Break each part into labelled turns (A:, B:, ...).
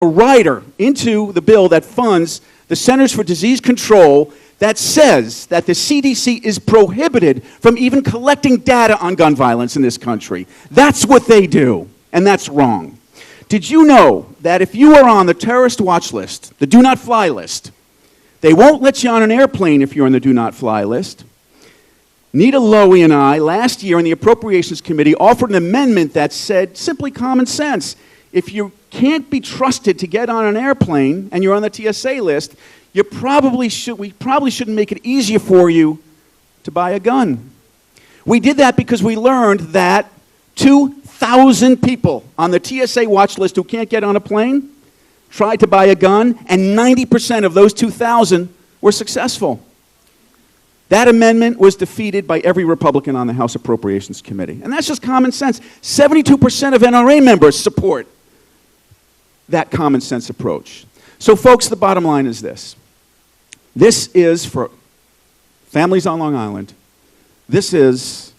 A: a rider into the bill that funds the Centers for Disease Control that says that the CDC is prohibited from even collecting data on gun violence in this country. That's what they do, and that's wrong. Did you know that if you are on the terrorist watch list, the do not fly list, they won't let you on an airplane if you're on the do not fly list? Nita Lowy and I, last year in the Appropriations Committee, offered an amendment that said simply common sense. If you can't be trusted to get on an airplane and you're on the TSA list, we probably shouldn't make it easier for you to buy a gun. We did that because we learned that 2,000 people on the TSA watch list who can't get on a plane tried to buy a gun, and 90% of those 2,000 were successful. That amendment was defeated by every Republican on the House Appropriations Committee. And that's just common sense. 72% of NRA members support that common sense approach. So folks, the bottom line is this. This is, for families on Long Island, this is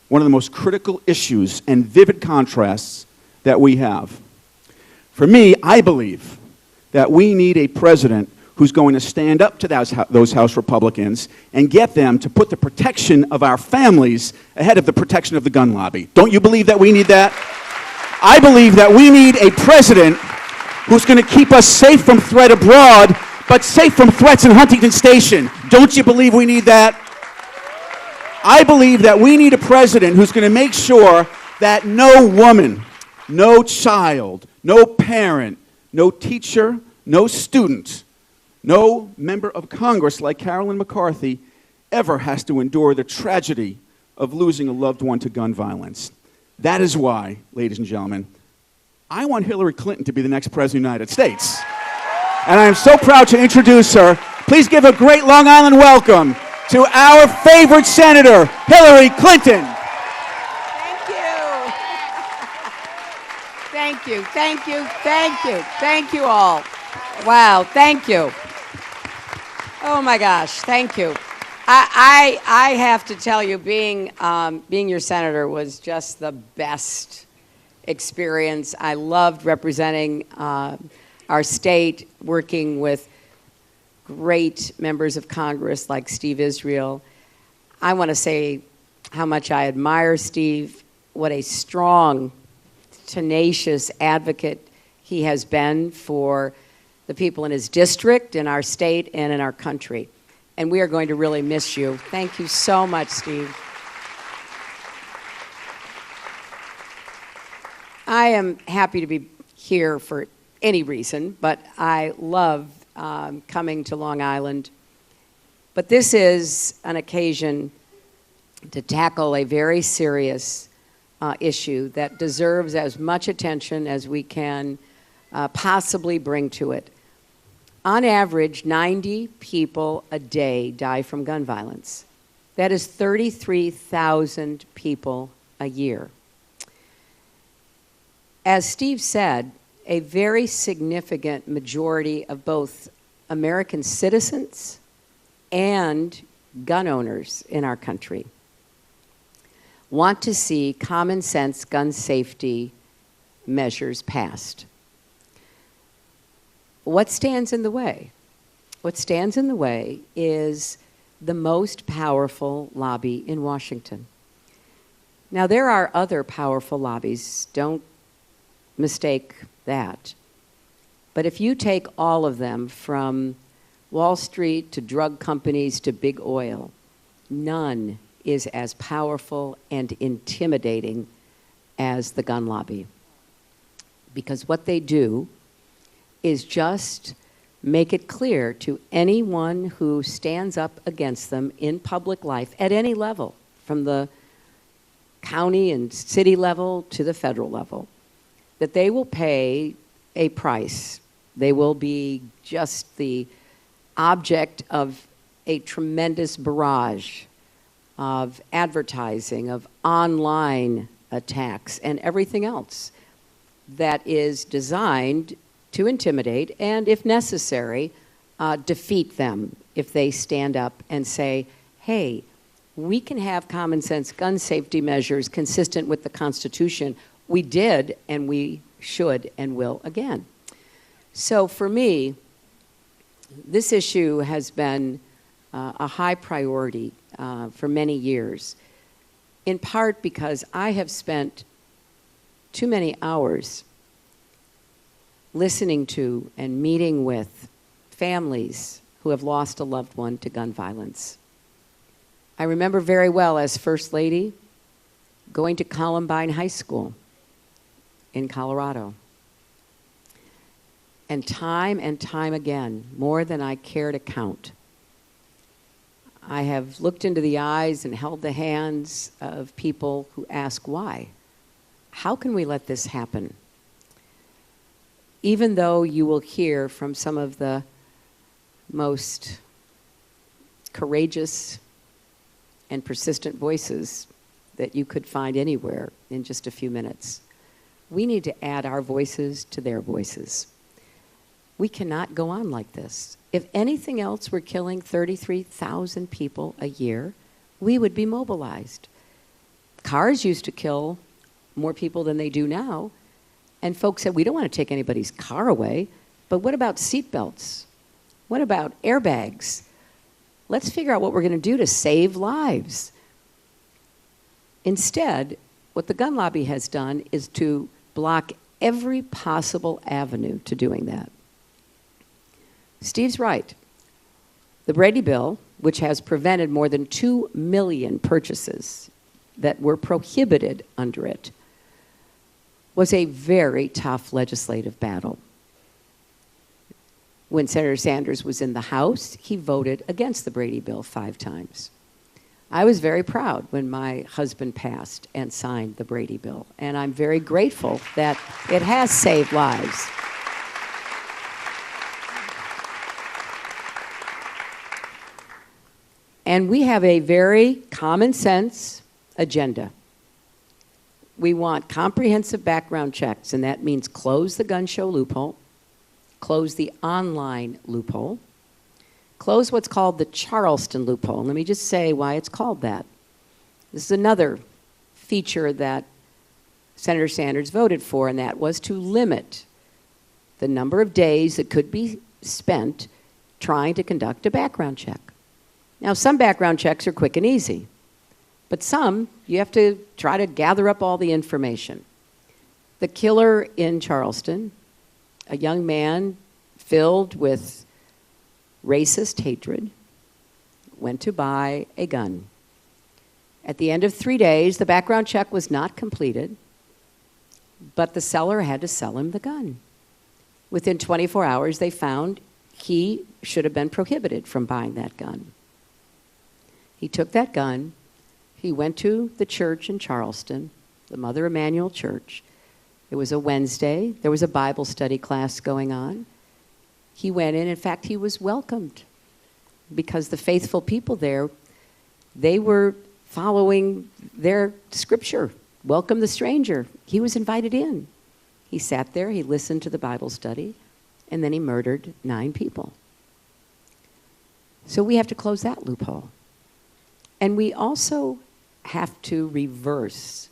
A: one of the most critical issues and vivid contrasts that we have. For me, I believe that we need a president who's going to stand up to those House Republicans and get them to put the protection of our families ahead of the protection of the gun lobby. Don't you believe that we need that? I believe that we need a president who's going to keep us safe from threat abroad, but safe from threats in Huntington Station. Don't you believe we need that? I believe that we need a president who's going to make sure that no woman, no child, no parent, no teacher, no student, no member of Congress like Carolyn McCarthy ever has to endure the tragedy of losing a loved one to gun violence. That is why, ladies and gentlemen, I want Hillary Clinton to be the next President of the United States. And I am so proud to introduce her. Please give a great Long Island welcome to our favorite senator, Hillary Clinton.
B: Thank you. Thank you, thank you, thank you. Thank you all. Wow, thank you. Oh my gosh, thank you. I have to tell you, being your senator was just the best experience. I loved representing our state, working with great members of Congress like Steve Israel. I want to say how much I admire Steve, what a strong, tenacious advocate he has been for the people in his district, in our state, and in our country. And we are going to really miss you. Thank you so much, Steve. I am happy to be here for any reason, but I love coming to Long Island. But this is an occasion to tackle a very serious issue that deserves as much attention as we can possibly bring to it. On average, 90 people a day die from gun violence. That is 33,000 people a year. As Steve said, a very significant majority of both American citizens and gun owners in our country want to see common sense gun safety measures passed. What stands in the way? What stands in the way is the most powerful lobby in Washington. Now, there are other powerful lobbies, don't mistake that. But if you take all of them, from Wall Street to drug companies to big oil, none is as powerful and intimidating as the gun lobby. Because what they do is just make it clear to anyone who stands up against them in public life at any level, from the county and city level to the federal level, that they will pay a price. They will be just the object of a tremendous barrage of advertising, of online attacks, and everything else that is designed to intimidate and, if necessary, defeat them if they stand up and say, hey, we can have common sense gun safety measures consistent with the Constitution. We did, and we should and will again. So for me, this issue has been a high priority for many years, in part because I have spent too many hours listening to and meeting with families who have lost a loved one to gun violence. I remember very well, as First Lady, going to Columbine High School in Colorado. And time again, more than I care to count, I have looked into the eyes and held the hands of people who ask why. How can we let this happen? Even though you will hear from some of the most courageous and persistent voices that you could find anywhere in just a few minutes, we need to add our voices to their voices. We cannot go on like this. If anything else were killing 33,000 people a year, we would be mobilized. Cars used to kill more people than they do now, and folks said, we don't want to take anybody's car away, but what about seatbelts? What about airbags? Let's figure out what we're going to do to save lives. Instead, what the gun lobby has done is to block every possible avenue to doing that. Steve's right. The Brady Bill, which has prevented more than 2 million purchases that were prohibited under it, was a very tough legislative battle. When Senator Sanders was in the House, he voted against the Brady Bill 5 times. I was very proud when my husband passed and signed the Brady Bill, and I'm very grateful that it has saved lives. And we have a very common sense agenda. We want comprehensive background checks, and that means close the gun show loophole, close the online loophole, close what's called the Charleston loophole. And let me just say why it's called that. This is another feature that Senator Sanders voted for, and that was to limit the number of days that could be spent trying to conduct a background check. Now, some background checks are quick and easy, but some, you have to try to gather up all the information. The killer in Charleston, a young man filled with racist hatred, went to buy a gun. At the end of 3 days, the background check was not completed, but the seller had to sell him the gun. Within 24 hours, they found he should have been prohibited from buying that gun. He took that gun, he went to the church in Charleston, the Mother Emanuel Church. It was a Wednesday. There was a Bible study class going on. He went in fact, he was welcomed because the faithful people there, they were following their scripture, welcome the stranger. He was invited in. He sat there, he listened to the Bible study, and then he murdered 9 people. So we have to close that loophole. And we also have to reverse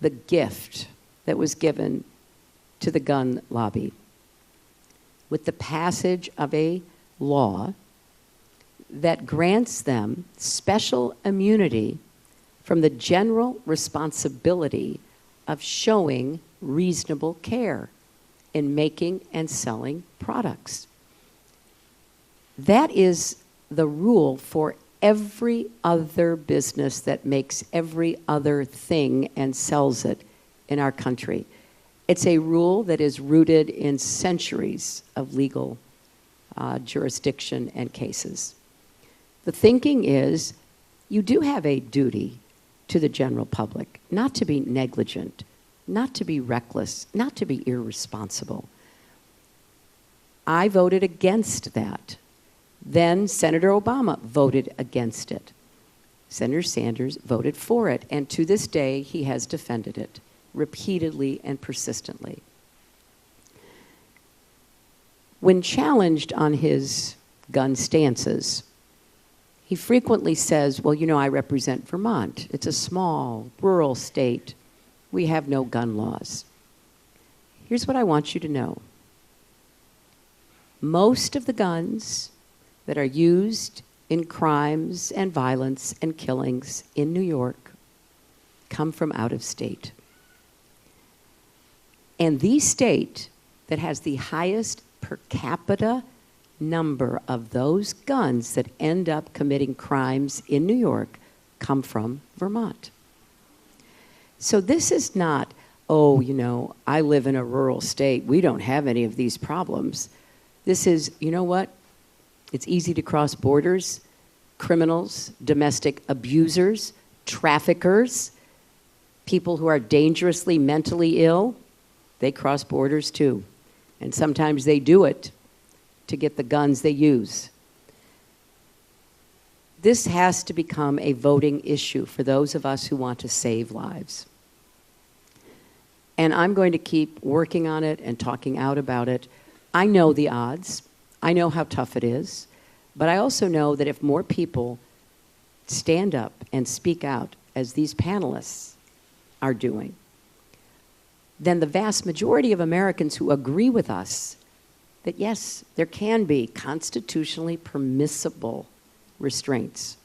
B: the gift that was given to the gun lobby with the passage of a law that grants them special immunity from the general responsibility of showing reasonable care in making and selling products. That is the rule for every other business that makes every other thing and sells it in our country. It's a rule that is rooted in centuries of legal jurisdiction and cases. The thinking is you do have a duty to the general public not to be negligent, not to be reckless, not to be irresponsible. I voted against that. Then Senator Obama voted against it. Senator Sanders voted for it, and to this day, he has defended it repeatedly and persistently. When challenged on his gun stances, he frequently says, well, you know, I represent Vermont. It's a small, rural state. We have no gun laws. Here's what I want you to know. Most of the guns that are used in crimes and violence and killings in New York come from out of state. And the state that has the highest per capita number of those guns that end up committing crimes in New York come from Vermont. So this is not, oh, you know, I live in a rural state, we don't have any of these problems. This is, you know what? It's easy to cross borders. Criminals, domestic abusers, traffickers, people who are dangerously mentally ill, they cross borders too. And sometimes they do it to get the guns they use. This has to become a voting issue for those of us who want to save lives. And I'm going to keep working on it and talking out about it. I know the odds. I know how tough it is. But I also know that if more people stand up and speak out, as these panelists are doing, then the vast majority of Americans who agree with us that yes, there can be constitutionally permissible restraints.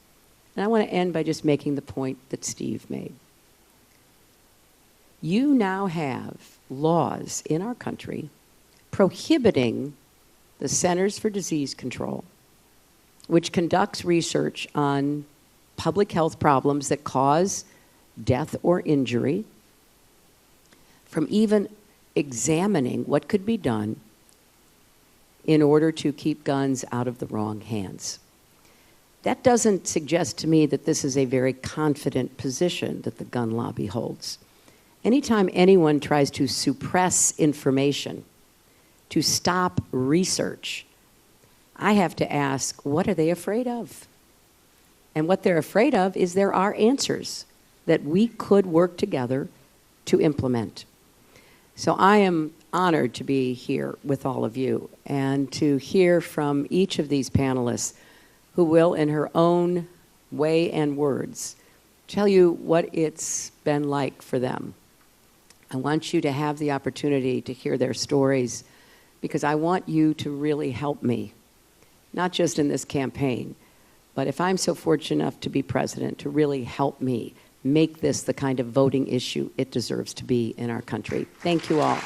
B: And I want to end by just making the point that Steve made. You now have laws in our country prohibiting the Centers for Disease Control, which conducts research on public health problems that cause death or injury, from even examining what could be done in order to keep guns out of the wrong hands. That doesn't suggest to me that this is a very confident position that the gun lobby holds. Anytime anyone tries to suppress information, to stop research, I have to ask, what are they afraid of? And what they're afraid of is there are answers that we could work together to implement. So I am honored to be here with all of you and to hear from each of these panelists who will, in her own way and words, tell you what it's been like for them. I want you to have the opportunity to hear their stories because I want you to really help me, not just in this campaign, but if I'm so fortunate enough to be president, to really help me make this the kind of voting issue it deserves to be in our country. Thank you all.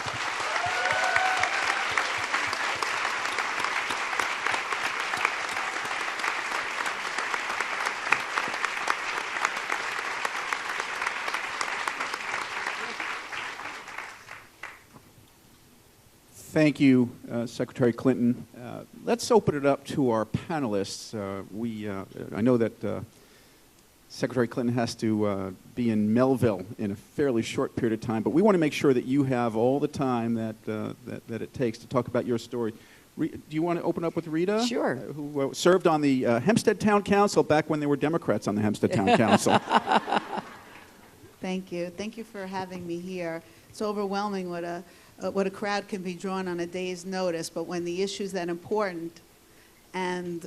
A: Thank you, Secretary Clinton. Let's open it up to our panelists. I know that Secretary Clinton has to be in Melville in a fairly short period of time, but we want to make sure that you have all the time that it takes to talk about your story. Do you want to open up with Rita?
B: Sure.
A: Who served on the Hempstead Town Council back when there were Democrats on the Hempstead Town Council.
C: Thank you. Thank you for having me here. It's overwhelming what a crowd can be drawn on a day's notice, but when the issue's that important and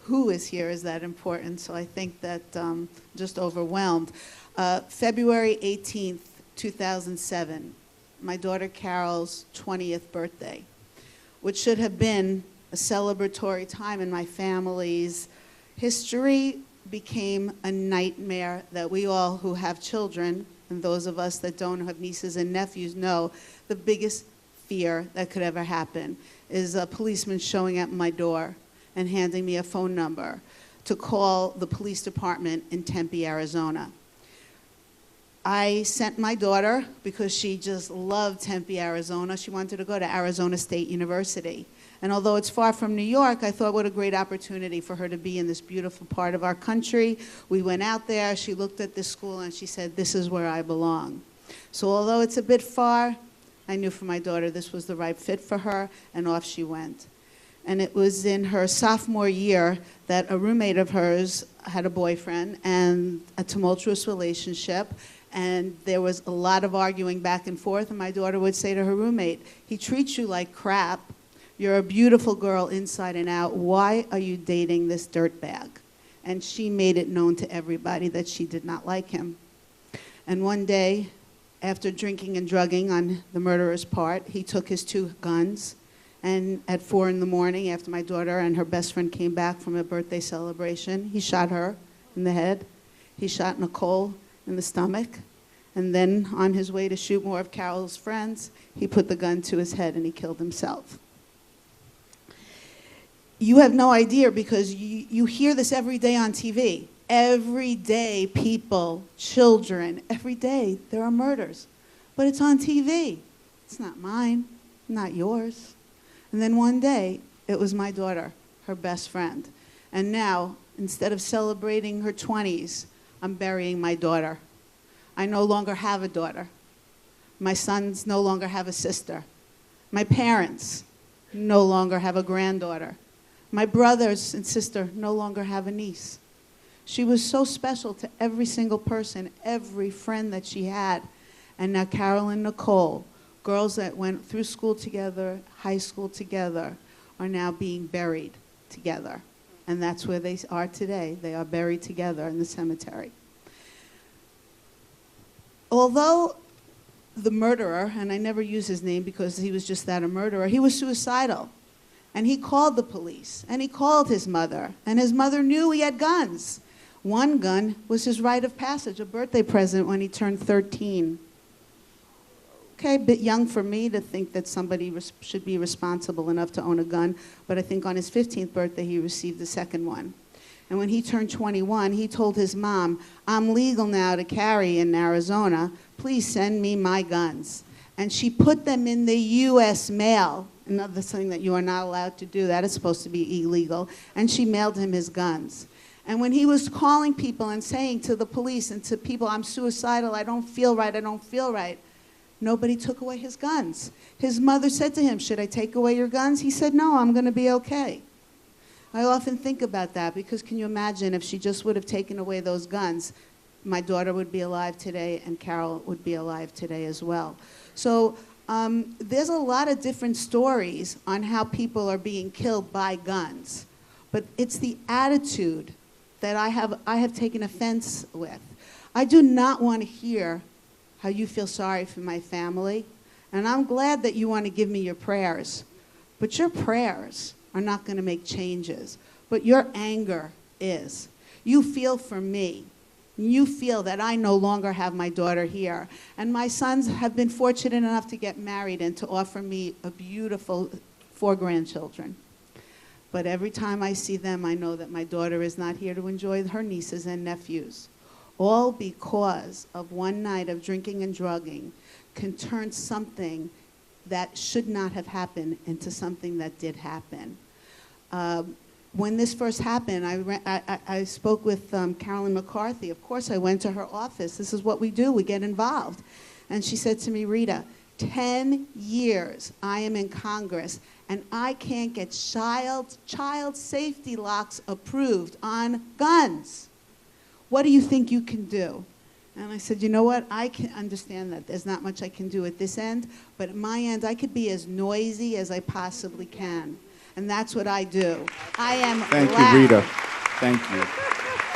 C: who is here is that important, so I think that just overwhelmed. February 18th, 2007, my daughter Carol's 20th birthday, which should have been a celebratory time in my family's history, became a nightmare that we all who have children, and those of us that don't have nieces and nephews know the biggest fear that could ever happen is a policeman showing at my door and handing me a phone number to call the police department in Tempe, Arizona. I sent my daughter, because she just loved Tempe, Arizona, she wanted to go to Arizona State University. And although it's far from New York, I thought what a great opportunity for her to be in this beautiful part of our country. We went out there, she looked at this school, and she said, "This is where I belong." So although it's a bit far, I knew for my daughter this was the right fit for her, and off she went. And it was in her sophomore year that a roommate of hers had a boyfriend and a tumultuous relationship, and there was a lot of arguing back and forth, and my daughter would say to her roommate, "He treats you like crap. You're a beautiful girl inside and out. Why are you dating this dirtbag?" And she made it known to everybody that she did not like him. And one day, after drinking and drugging on the murderer's part, he took his 2 guns And at 4 in the morning, after my daughter and her best friend came back from a birthday celebration, he shot her in the head. He shot Nicole in the stomach. And then on his way to shoot more of Carol's friends, he put the gun to his head and he killed himself. You have no idea because you hear this every day on TV. Every day, people, children, every day there are murders. But it's on TV. It's not mine, not yours. And then one day, it was my daughter, her best friend. And now, instead of celebrating her 20s, I'm burying my daughter. I no longer have a daughter. My sons no longer have a sister. My parents no longer have a granddaughter. My brothers and sister no longer have a niece. She was so special to every single person, every friend that she had. And now Carol and Nicole, girls that went through school together, high school together, are now being buried together. And that's where they are today. They are buried together in the cemetery. Although the murderer, and I never use his name because he was just that, a murderer, he was suicidal. And he called the police, and he called his mother, and his mother knew he had guns. One gun was his rite of passage, a birthday present when he turned 13. Okay, a bit young for me to think that somebody should be responsible enough to own a gun, but I think on his 15th birthday he received the second one. And when he turned 21, he told his mom, "I'm legal now to carry in Arizona. Please send me my guns." And she put them in the U.S. mail. Another thing that you are not allowed to do. That is supposed to be illegal. And she mailed him his guns. And when he was calling people and saying to the police and to people, "I'm suicidal, I don't feel right, I don't feel right," nobody took away his guns. His mother said to him, "Should I take away your guns?" He said, "No, I'm going to be okay." I often think about that because can you imagine if she just would have taken away those guns, my daughter would be alive today and Carol would be alive today as well. So there's a lot of different stories on how people are being killed by guns. But it's the attitude that I have taken offense with. I do not want to hear how you feel sorry for my family. And I'm glad that you want to give me your prayers. But your prayers are not going to make changes. But your anger is. You feel for me. You feel that I no longer have my daughter here. And my sons have been fortunate enough to get married and to offer me a beautiful 4 grandchildren. But every time I see them, I know that my daughter is not here to enjoy her nieces and nephews. All because of one night of drinking and drugging can turn something that should not have happened into something that did happen. When this first happened, I spoke with Carolyn McCarthy. Of course, I went to her office. This is what we do. We get involved. And she said to me, "Rita, 10 years I am in Congress, and I can't get child safety locks approved on guns. What do you think you can do?" And I said, "You know what? I can understand that there's not much I can do at this end, but at my end, I could be as noisy as I possibly can." And that's what I do. I am
A: Thank
C: loud.
A: you, Rita. Thank you.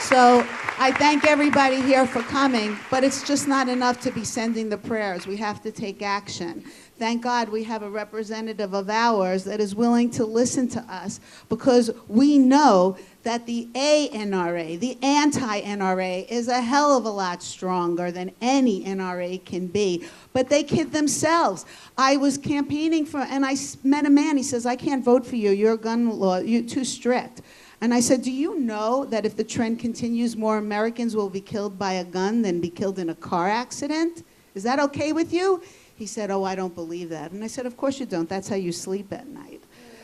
C: So I thank everybody here for coming, but it's just not enough to be sending the prayers. We have to take action. Thank God we have a representative of ours that is willing to listen to us because we know that the ANRA, the anti-NRA, is a hell of a lot stronger than any NRA can be. But they kid themselves. I was campaigning for, and I met a man, he says, "I can't vote for you, your gun law, you're too strict." And I said, "Do you know that if the trend continues, more Americans will be killed by a gun than be killed in a car accident? Is that okay with you?" He said, "Oh, I don't believe that." And I said, "Of course you don't. That's how you sleep at night."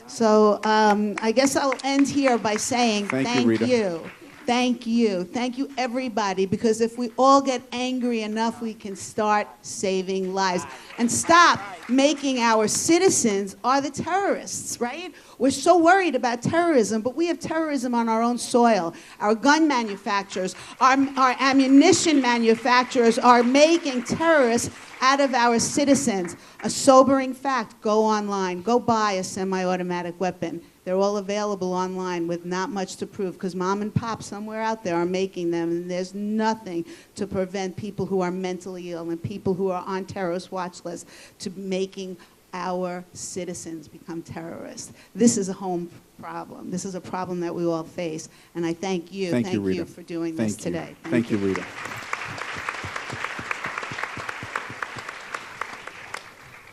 C: So I guess I'll end here by saying
A: Thank you, Rita.
C: Thank you. Thank you, everybody, because if we all get angry enough, we can start saving lives. And stop making our citizens are the terrorists, right? We're so worried about terrorism, but we have terrorism on our own soil. Our gun manufacturers, our ammunition manufacturers are making terrorists out of our citizens. A sobering fact, go online, go buy a semi-automatic weapon. They're all available online with not much to prove because mom and pop somewhere out there are making them, and there's nothing to prevent people who are mentally ill and people who are on terrorist watch lists to making our citizens become terrorists. This is a home problem. This is a problem that we all face. And I thank you.
A: Thank you, Rita.
C: For doing this
A: Thank you.
C: today.
A: Thank you, Rita.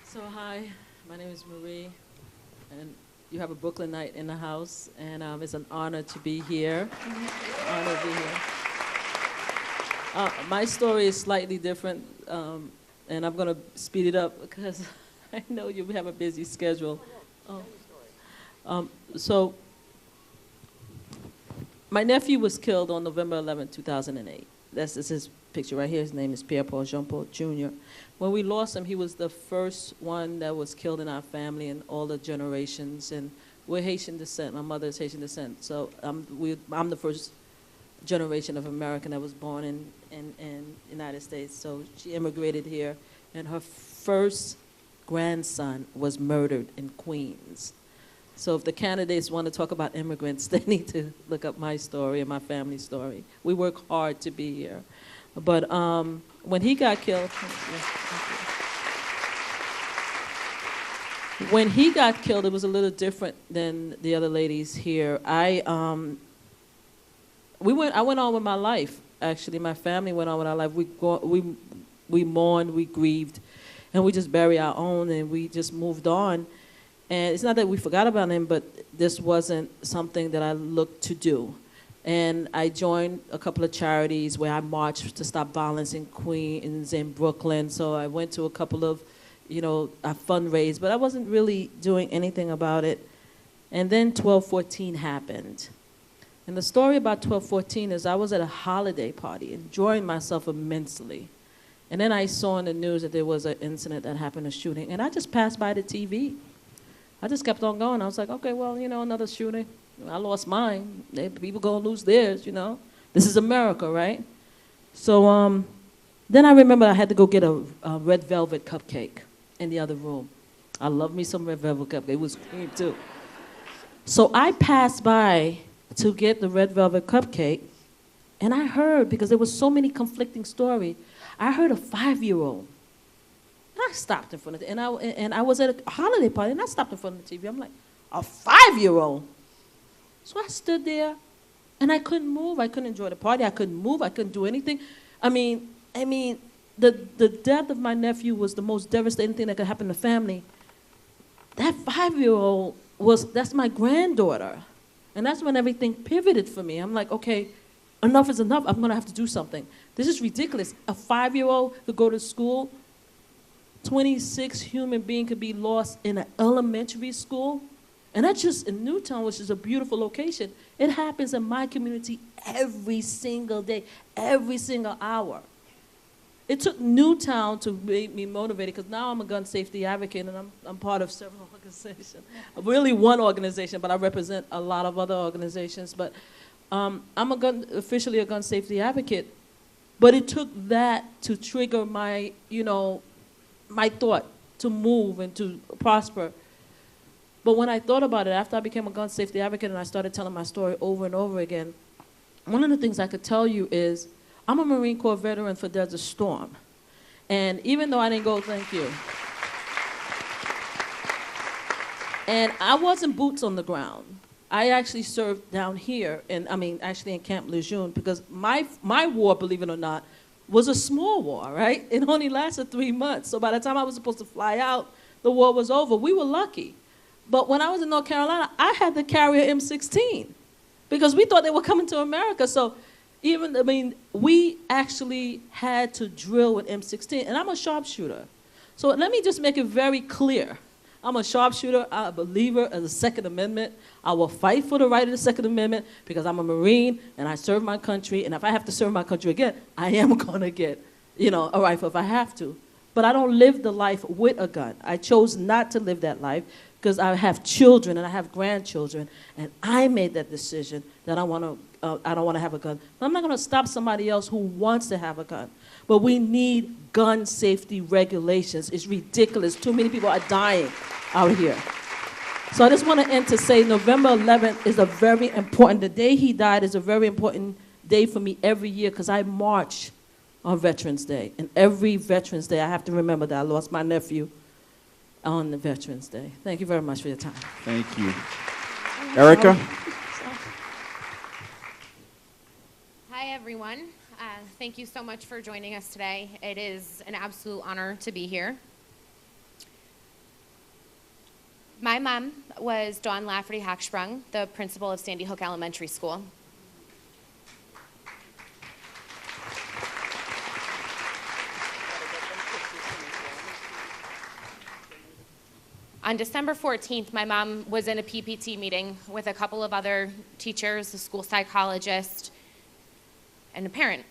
D: So hi, my name is Marie, and you have a Brooklynite in the house, and it's an honor to be here. Honor to be here. My story is slightly different, and I'm going to speed it up because I know you have a busy schedule. So my nephew was killed on November 11, 2008. This is his picture right here. His name is Pierre-Paul Jean-Paul Jr. When we lost him, he was the first one that was killed in our family and all the generations. And we're Haitian descent. My mother is Haitian descent. So I'm the first generation of American that was born in United States. So she immigrated here, and her first grandson was murdered in Queens. So if the candidates want to talk about immigrants, they need to look up my story and my family's story. We work hard to be here. But when he got killed, it was a little different than the other ladies here. I went on with my life. Actually, my family went on with our life. We mourned, we grieved, and we just buried our own, and we just moved on. And it's not that we forgot about him, but this wasn't something that I looked to do. And I joined a couple of charities where I marched to stop violence in Queens and Brooklyn. So I went to a couple of, I fundraised, but I wasn't really doing anything about it. And then 12/14 happened. And the story about 12/14 is I was at a holiday party, enjoying myself immensely. And then I saw in the news that there was an incident that happened, a shooting. And I just passed by the TV. I just kept on going. I was like, okay, well, another shooting. I lost mine. People gonna lose theirs, This is America, right? So then I remember I had to go get a red velvet cupcake in the other room. I love me some red velvet cupcake. It was cream too. So I passed by to get the red velvet cupcake, and I heard, because there was so many conflicting stories, I heard a 5-year-old. I stopped in front of it, and I was at a holiday party, and I stopped in front of the TV. I'm like, a 5-year-old? So I stood there, and I couldn't move. I couldn't enjoy the party. I couldn't move. I couldn't do anything. I mean, the death of my nephew was the most devastating thing that could happen to the family. That 5-year-old that's my granddaughter. And that's when everything pivoted for me. I'm like, okay, enough is enough. I'm going to have to do something. This is ridiculous. A 5-year-old could go to school. 26 human beings could be lost in an elementary school. And that's just in Newtown, which is a beautiful location. It happens in my community every single day, every single hour. It took Newtown to make me motivated, because now I'm a gun safety advocate, and I'm part of several organizations. Really one organization, but I represent a lot of other organizations. But I'm officially a gun safety advocate. But it took that to trigger my, my thought to move and to prosper. But when I thought about it, after I became a gun safety advocate and I started telling my story over and over again, one of the things I could tell you is I'm a Marine Corps veteran for Desert Storm. And even though I didn't go, thank you. And I wasn't boots on the ground. I actually served down here, actually in Camp Lejeune, because my war, believe it or not, was a small war, right? It only lasted 3 months. So by the time I was supposed to fly out, the war was over. We were lucky. But when I was in North Carolina, I had to carry an M16 because we thought they were coming to America. So we actually had to drill with M16, and I'm a sharpshooter. So let me just make it very clear. I'm a sharpshooter, I'm a believer of the Second Amendment. I will fight for the right of the Second Amendment because I'm a Marine and I serve my country, and if I have to serve my country again, I am gonna get, a rifle if I have to. But I don't live the life with a gun. I chose not to live that life because I have children and I have grandchildren, and I made that decision that I don't want to have a gun. But I'm not going to stop somebody else who wants to have a gun. But we need gun safety regulations. It's ridiculous. Too many people are dying out here. So I just want to end to say November 11th is a very important, the day he died is a very important day for me every year because I march on Veterans Day. And every Veterans Day I have to remember that I lost my nephew. on the Veterans Day. Thank you very much for your time.
A: Thank you. Erica?
E: Hi, everyone. Thank you so much for joining us today. It is an absolute honor to be here. My mom was Dawn Lafferty Hochsprung, the principal of Sandy Hook Elementary School. On December 14th, my mom was in a PPT meeting with a couple of other teachers, a school psychologist, and a parent.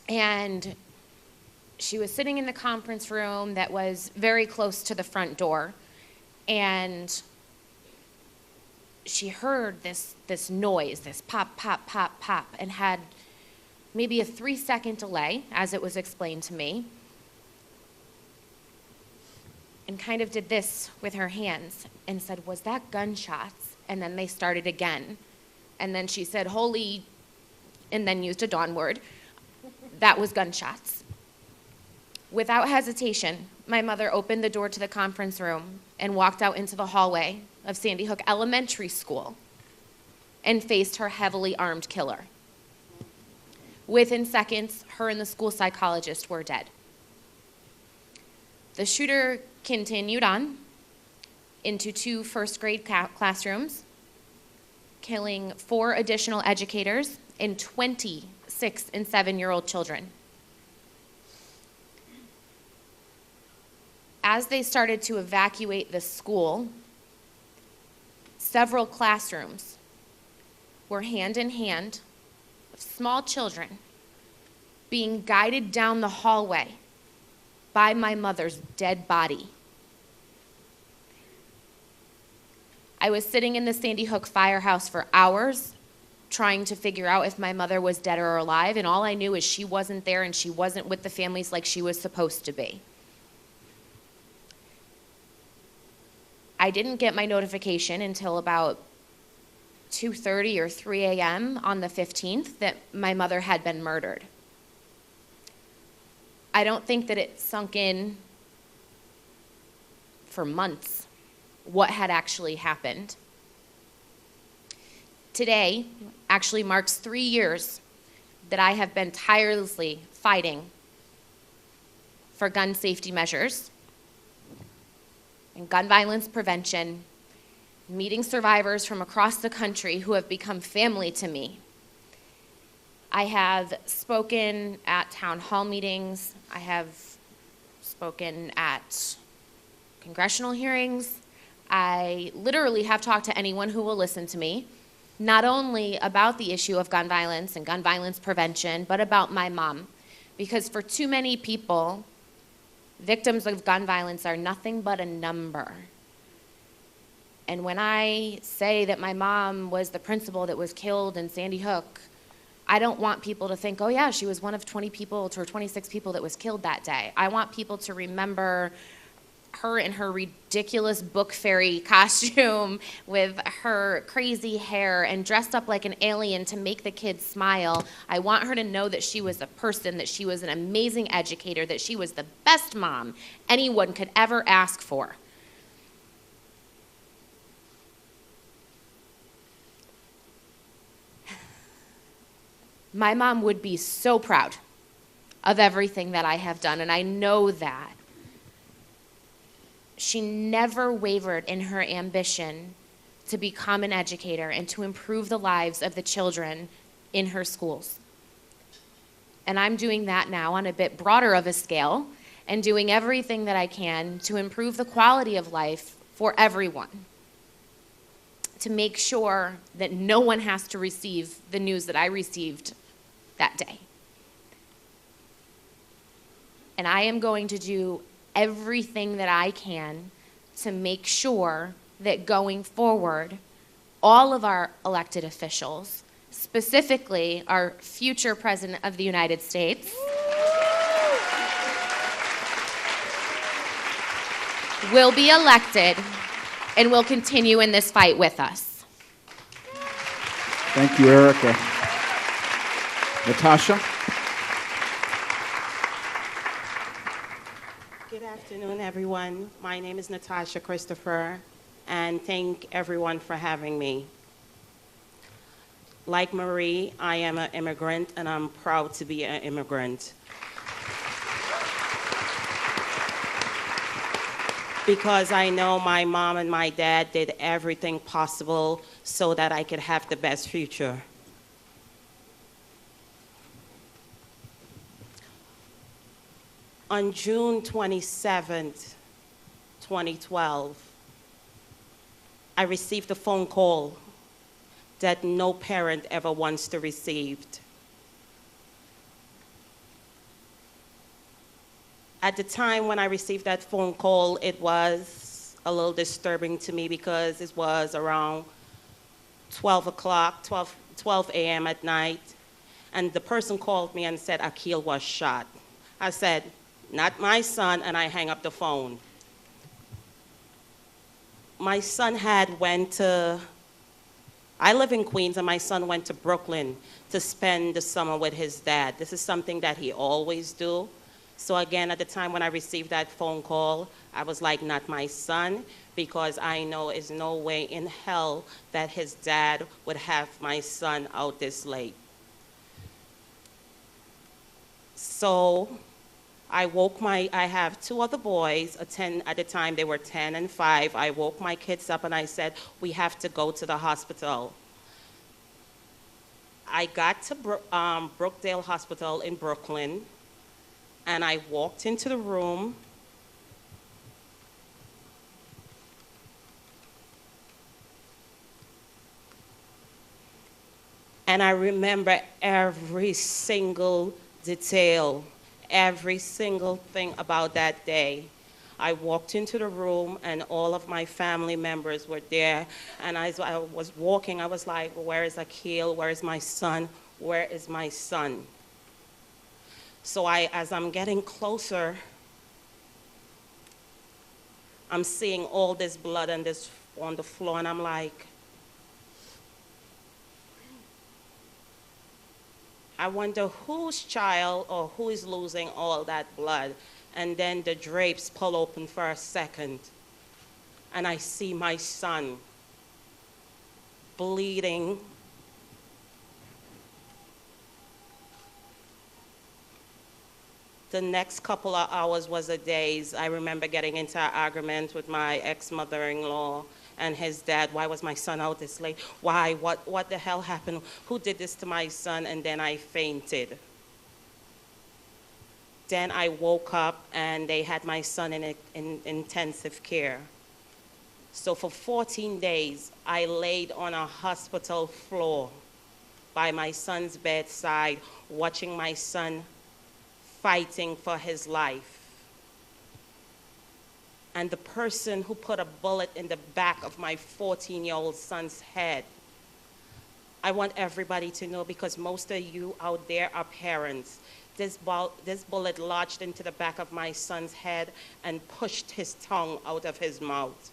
E: And she was sitting in the conference room that was very close to the front door, and she heard this noise, this pop, pop, pop, pop, and had maybe a 3-second delay, as it was explained to me, and kind of did this with her hands and said, "Was that gunshots?" And then they started again. And then she said, "Holy," and then used a Dawn word. That was gunshots. Without hesitation, my mother opened the door to the conference room and walked out into the hallway of Sandy Hook Elementary School and faced her heavily armed killer. Within seconds, her and the school psychologist were dead. The shooter continued on into 2 first-grade classrooms, killing 4 additional educators and 20 6- and 7-year-old children. As they started to evacuate the school, several classrooms were hand in hand with small children being guided down the hallway by my mother's dead body. I was sitting in the Sandy Hook firehouse for hours trying to figure out if my mother was dead or alive, and all I knew is she wasn't there and she wasn't with the families like she was supposed to be. I didn't get my notification until about 2:30 or 3 a.m. on the 15th that my mother had been murdered. I don't think that it sunk in for months what had actually happened. Today actually marks 3 years that I have been tirelessly fighting for gun safety measures and gun violence prevention, meeting survivors from across the country who have become family to me. I have spoken at town hall meetings. I have spoken at congressional hearings. I literally have talked to anyone who will listen to me, not only about the issue of gun violence and gun violence prevention, but about my mom. Because for too many people, victims of gun violence are nothing but a number. And when I say that my mom was the principal that was killed in Sandy Hook, I don't want people to think, oh yeah, she was one of 20 people or 26 people that was killed that day. I want people to remember her in her ridiculous book fairy costume with her crazy hair and dressed up like an alien to make the kids smile. I want her to know that she was a person, that she was an amazing educator, that she was the best mom anyone could ever ask for. My mom would be so proud of everything that I have done, and I know that. She never wavered in her ambition to become an educator and to improve the lives of the children in her schools. And I'm doing that now on a bit broader of a scale and doing everything that I can to improve the quality of life for everyone, to make sure that no one has to receive the news that I received that day. And I am going to do everything that I can to make sure that going forward, all of our elected officials, specifically our future President of the United States, will be elected and will continue in this fight with us.
A: Thank you, Erica. Natasha?
F: Good afternoon. afternoon, everyone. My name is Natasha Christopher, and thank everyone for having me. Like Marie, I am an immigrant, and I'm proud to be an immigrant. Because I know my mom and my dad did everything possible so that I could have the best future. On June 27th, 2012, I received a phone call that no parent ever wants to receive. At the time when I received that phone call, it was a little disturbing to me because it was around 12 o'clock, 12 a.m. at night, and the person called me and said Akil was shot. I said, not my son, and I hang up the phone. My son I live in Queens, and my son went to Brooklyn to spend the summer with his dad. This is something that he always do. So again, at the time when I received that phone call, I was like, not my son, because I know there's no way in hell that his dad would have my son out this late. So I have two other boys, at the time they were 10 and 5. I woke my kids up and I said, we have to go to the hospital. I got to Brookdale Hospital in Brooklyn, and I walked into the room. And I remember every single detail, every single thing about that day. I walked into the room and all of my family members were there. And as I was walking, I was like, where is Akil? Where is my son? Where is my son? So as I'm getting closer, I'm seeing all this blood and this on the floor, and I'm like, I wonder whose child or who is losing all that blood. And then the drapes pull open for a second, and I see my son bleeding. The next couple of hours was a daze. I remember getting into an argument with my ex-mother-in-law and his dad. Why was my son out this late? Why? What the hell happened? Who did this to my son? And then I fainted. Then I woke up and they had my son in intensive care. So for 14 days, I laid on a hospital floor by my son's bedside, watching my son fighting for his life. And the person who put a bullet in the back of my 14-year-old son's head, I want everybody to know, because most of you out there are parents. This bullet lodged into the back of my son's head and pushed his tongue out of his mouth.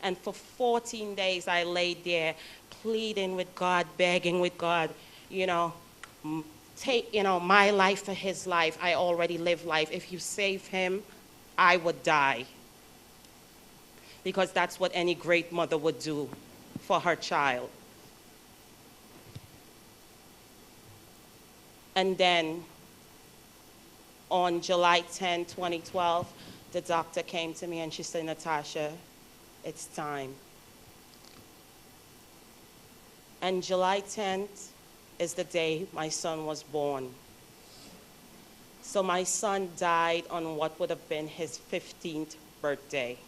F: And for 14 days, I laid there pleading with God, begging with God, take, my life for his life. I already live life. If you save him, I would die. Because that's what any great mother would do for her child. And then on July 10, 2012, the doctor came to me and she said, Natasha, it's time. And July 10th is the day my son was born. So my son died on what would have been his 15th birthday.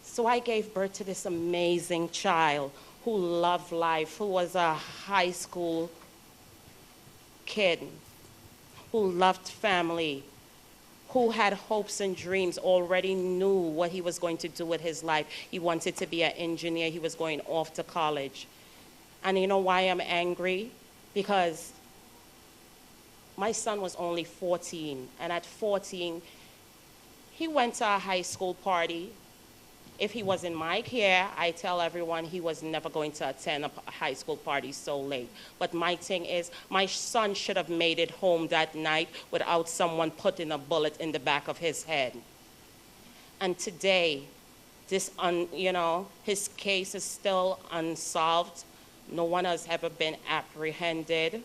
F: So I gave birth to this amazing child who loved life, who was a high school kid, who loved family, who had hopes and dreams, already knew what he was going to do with his life. He wanted to be an engineer. He was going off to college. And you know why I'm angry? Because my son was only 14, and at 14, he went to a high school party If he was in my care, I tell everyone he was never going to attend a high school party so late. But my thing is, my son should have made it home that night without someone putting a bullet in the back of his head. And today, his case is still unsolved. No one has ever been apprehended.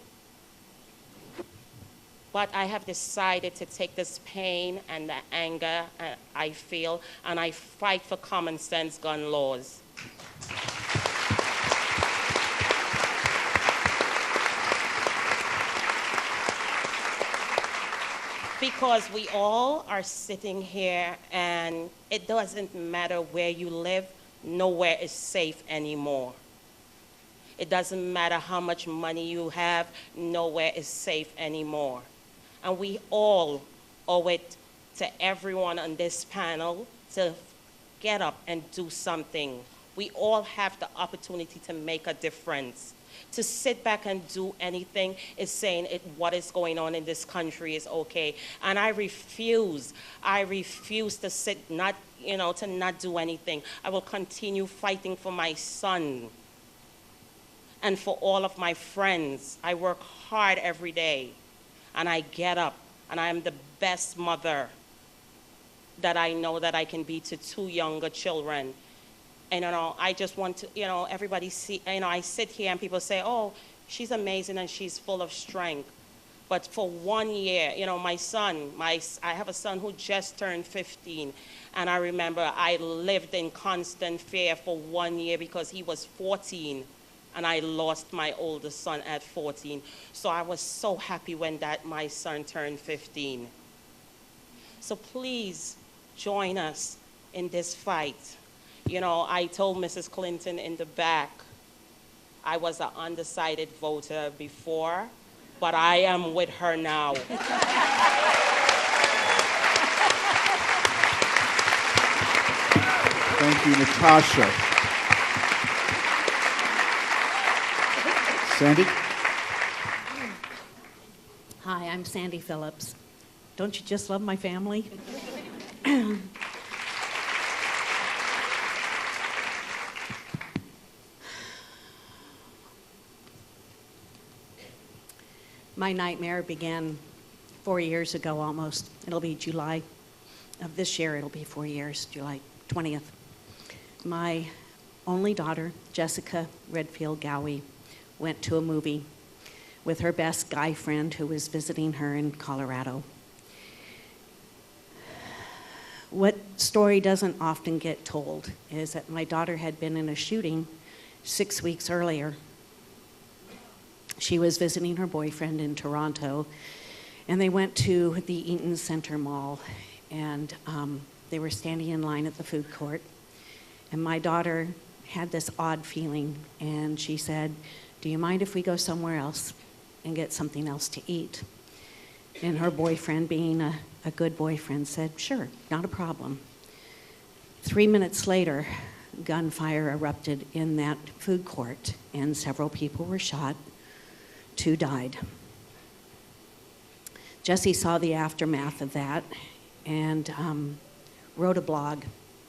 F: But I have decided to take this pain and the anger I feel, and I fight for common sense gun laws. Because we all are sitting here, and it doesn't matter where you live, nowhere is safe anymore. It doesn't matter how much money you have, nowhere is safe anymore. And we all owe it to everyone on this panel to get up and do something. We all have the opportunity to make a difference. To sit back and do anything is saying what is going on in this country is okay. And I refuse to sit, to not do anything. I will continue fighting for my son and for all of my friends. I work hard every day. And I get up, and I am the best mother that I know that I can be to 2 younger children. And, I just want to, everybody see, I sit here and people say, oh, she's amazing and she's full of strength. But for 1 year, my son, I have a son who just turned 15. And I remember I lived in constant fear for 1 year because he was 14. And I lost my oldest son at 14. So I was so happy when my son turned 15. So please join us in this fight. I told Mrs. Clinton in the back, I was an undecided voter before, but I am with her now.
A: Thank you, Natasha. Sandy?
G: Hi, I'm Sandy Phillips. Don't you just love my family? My nightmare began 4 years ago almost. It'll be July of this year. It'll be 4 years, July 20th. My only daughter, Jessica Redfield Gowie, went to a movie with her best guy friend who was visiting her in Colorado. What story doesn't often get told is that my daughter had been in a shooting 6 weeks earlier. She was visiting her boyfriend in Toronto, and they went to the Eaton Center Mall, and they were standing in line at the food court, and my daughter had this odd feeling, and she said, do you mind if we go somewhere else and get something else to eat? And her boyfriend, being a good boyfriend, said, sure, not a problem. 3 minutes later, gunfire erupted in that food court, and several people were shot. 2 died. Jessie saw the aftermath of that and wrote a blog.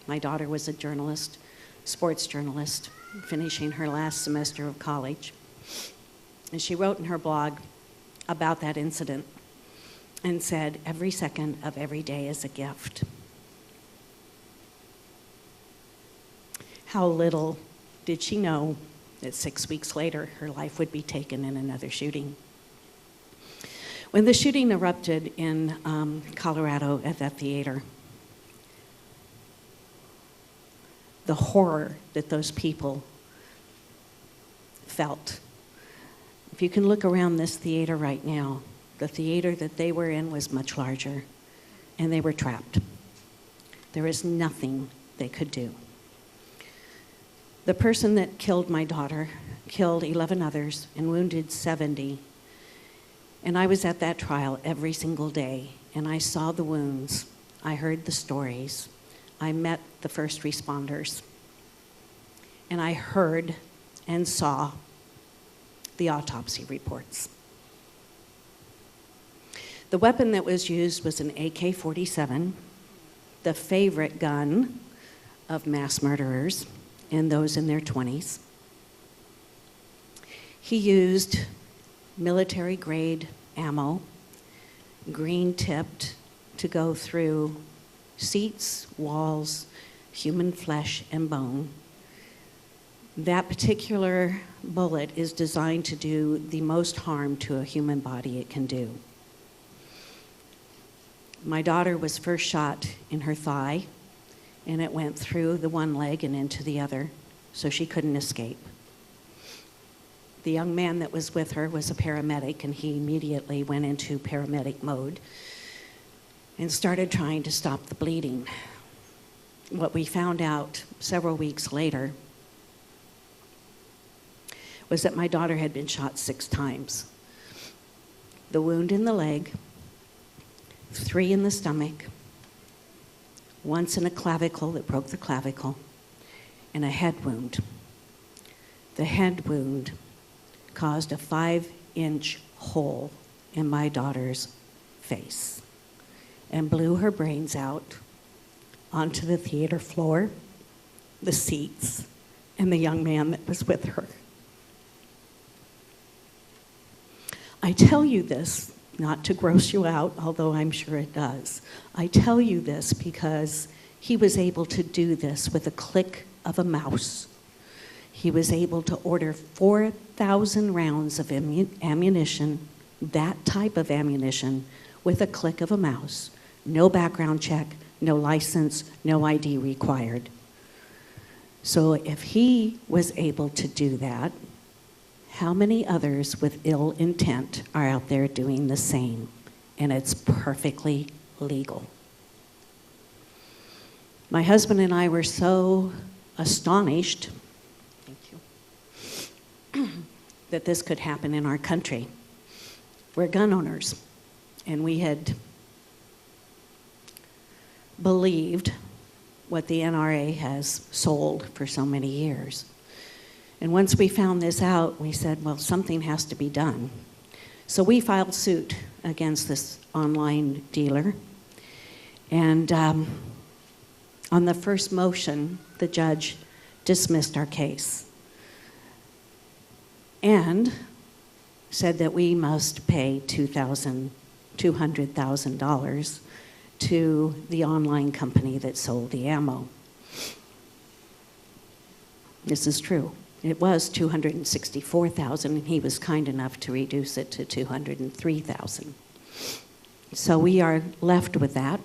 G: My daughter was a journalist, sports journalist, finishing her last semester of college. And she wrote in her blog about that incident and said, every second of every day is a gift. How little did she know that 6 weeks later her life would be taken in another shooting. When the shooting erupted in Colorado at that theater, the horror that those people felt. If you can look around this theater right now, the theater that they were in was much larger, and they were trapped. There was nothing they could do. The person that killed my daughter killed 11 others and wounded 70. And I was at that trial every single day, and I saw the wounds. I heard the stories. I met the first responders. And I heard and saw the autopsy reports. The weapon that was used was an AK-47, the favorite gun of mass murderers and those in their 20s. He used military-grade ammo, green-tipped, to go through seats, walls, human flesh, and bone. That particular bullet is designed to do the most harm to a human body it can do. My daughter was first shot in her thigh, and it went through the one leg and into the other, so she couldn't escape. The young man that was with her was a paramedic, and he immediately went into paramedic mode and started trying to stop the bleeding. What we found out several weeks later was that my daughter had been shot 6 times. The wound in the leg, 3 in the stomach, once in a clavicle that broke the clavicle, and a head wound. The head wound caused a 5-inch hole in my daughter's face and blew her brains out onto the theater floor, the seats, and the young man that was with her. I tell you this not to gross you out, although I'm sure it does. I tell you this because he was able to do this with a click of a mouse. He was able to order 4,000 rounds of ammunition, that type of ammunition, with a click of a mouse. No background check, no license, no ID required. So if he was able to do that, how many others with ill intent are out there doing the same? And it's perfectly legal. My husband and I were so astonished, thank you, that this could happen in our country. We're gun owners, and we had believed what the NRA has sold for so many years. And once we found this out, we said, well, something has to be done. So we filed suit against this online dealer. And on the first motion, the judge dismissed our case and said that we must pay $200,000 to the online company that sold the ammo. This is true. It was $264,000, and he was kind enough to reduce it to $203,000. So we are left with that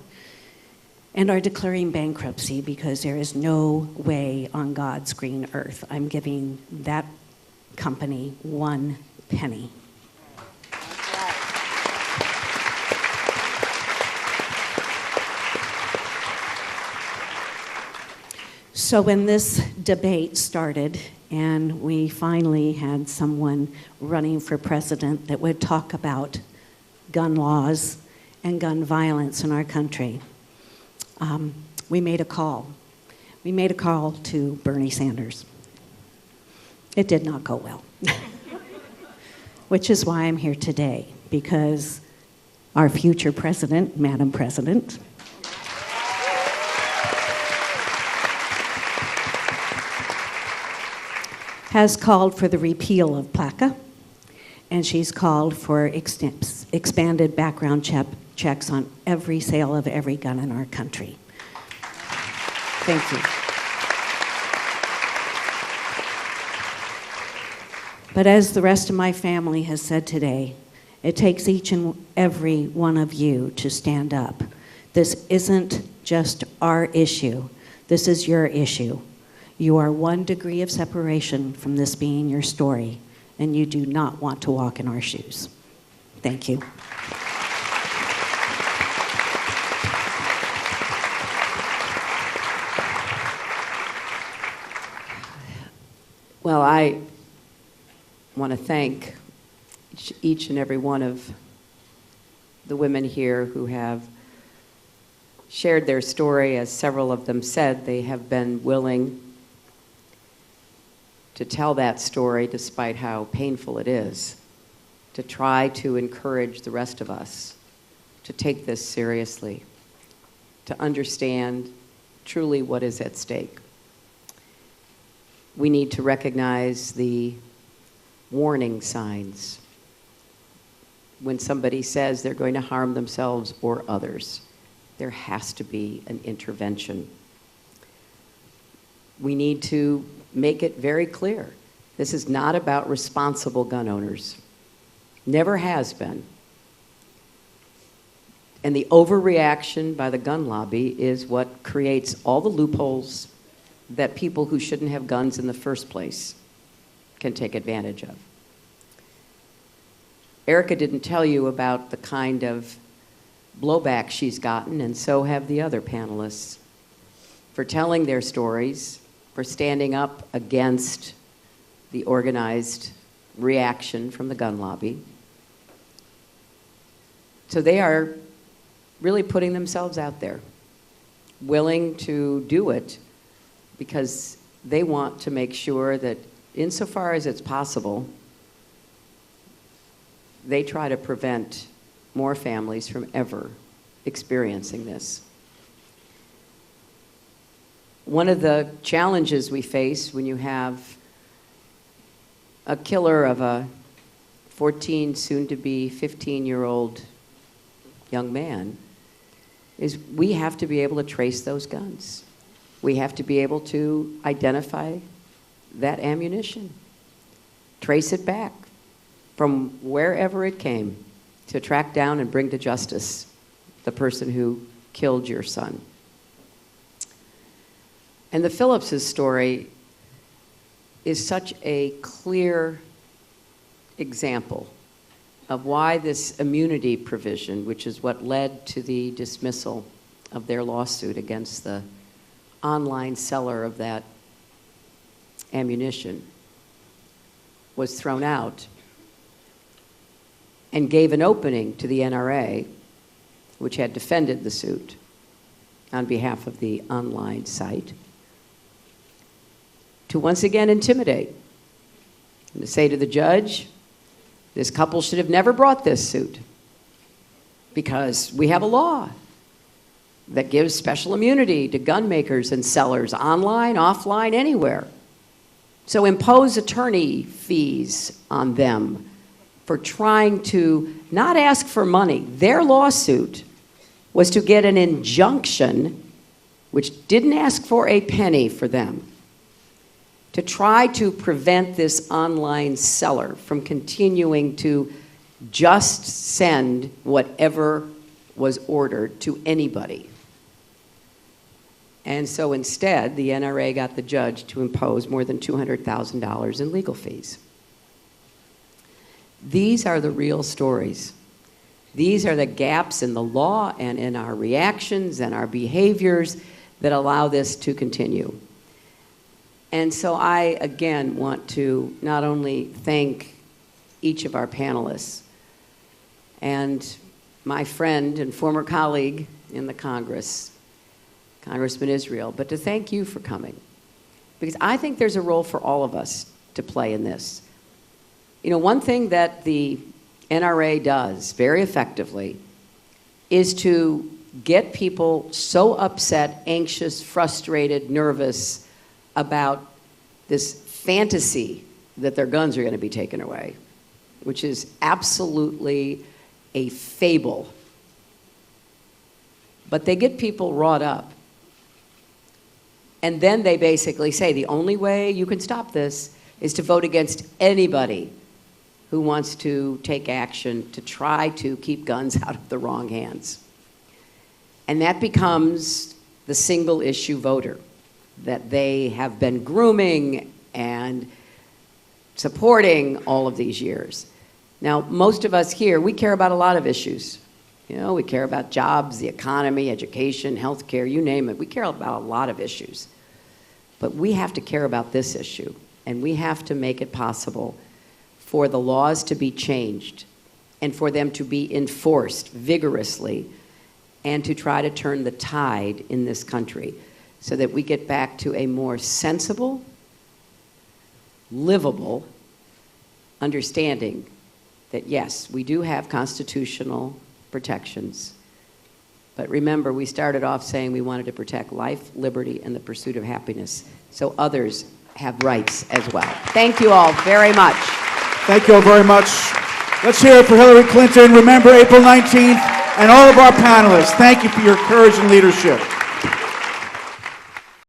G: and are declaring bankruptcy because there is no way on God's green earth I'm giving that company 1 penny. So when this debate started, and we finally had someone running for president that would talk about gun laws and gun violence in our country, we made a call. We made a call to Bernie Sanders. It did not go well, which is why I'm here today, because our future president, Madam President, has called for the repeal of PLACA, and she's called for expanded background checks on every sale of every gun in our country. Thank you. But as the rest of my family has said today, it takes each and every one of you to stand up. This isn't just our issue. This is your issue. You are 1 degree of separation from this being your story, and you do not want to walk in our shoes. Thank you.
B: Well, I want to thank each and every one of the women here who have shared their story. As several of them said, they have been willing to tell that story despite how painful it is, to try to encourage the rest of us to take this seriously, to understand truly what is at stake. We need to recognize the warning signs when somebody says they're going to harm themselves or others. There has to be an intervention. We need to make it very clear. This is not about responsible gun owners. Never has been. And the overreaction by the gun lobby is what creates all the loopholes that people who shouldn't have guns in the first place can take advantage of. Erica didn't tell you about the kind of blowback she's gotten, and so have the other panelists, for telling their stories, for standing up against the organized reaction from the gun lobby. So they are really putting themselves out there, willing to do it because they want to make sure that insofar as it's possible, they try to prevent more families from ever experiencing this. One of the challenges we face when you have a killer of a 14, soon-to-be 15-year-old young man is we have to be able to trace those guns. We have to be able to identify that ammunition, trace it back from wherever it came to track down and bring to justice the person who killed your son. And the Phillipses' story is such a clear example of why this immunity provision, which is what led to the dismissal of their lawsuit against the online seller of that ammunition, was thrown out, and gave an opening to the NRA, which had defended the suit on behalf of the online site, to once again intimidate and to say to the judge, this couple should have never brought this suit because we have a law that gives special immunity to gun makers and sellers online, offline, anywhere. So impose attorney fees on them for trying to not ask for money. Their lawsuit was to get an injunction, which didn't ask for a penny for them, to try to prevent this online seller from continuing to just send whatever was ordered to anybody. And so instead, the NRA got the judge to impose more than $200,000 in legal fees. These are the real stories. These are the gaps in the law and in our reactions and our behaviors that allow this to continue. And so I, again, want to not only thank each of our panelists and my friend and former colleague in the Congress, Congressman Israel, but to thank you for coming. Because I think there's a role for all of us to play in this. You know, one thing that the NRA does very effectively is to get people so upset, anxious, frustrated, nervous about this fantasy that their guns are going to be taken away, which is absolutely a fable. But they get people wrought up. And then they basically say the only way you can stop this is to vote against anybody who wants to take action to try to keep guns out of the wrong hands. And that becomes the single issue voter that they have been grooming and supporting all of these years. Now, most of us here, we care about a lot of issues. You know, we care about jobs, the economy, education, healthcare, you name it. We care about a lot of issues. But we have to care about this issue, and we have to make it possible for the laws to be changed and for them to be enforced vigorously and to try to turn the tide in this country so that we get back to a more sensible, livable understanding that, yes, we do have constitutional protections, But remember, we started off saying we wanted to protect life, liberty, and the pursuit of happiness, so others have rights as well. Thank you all very much.
A: Thank you all very much. Let's hear it for Hillary Clinton. Remember April 19th and all of our panelists. Thank you for your courage and leadership.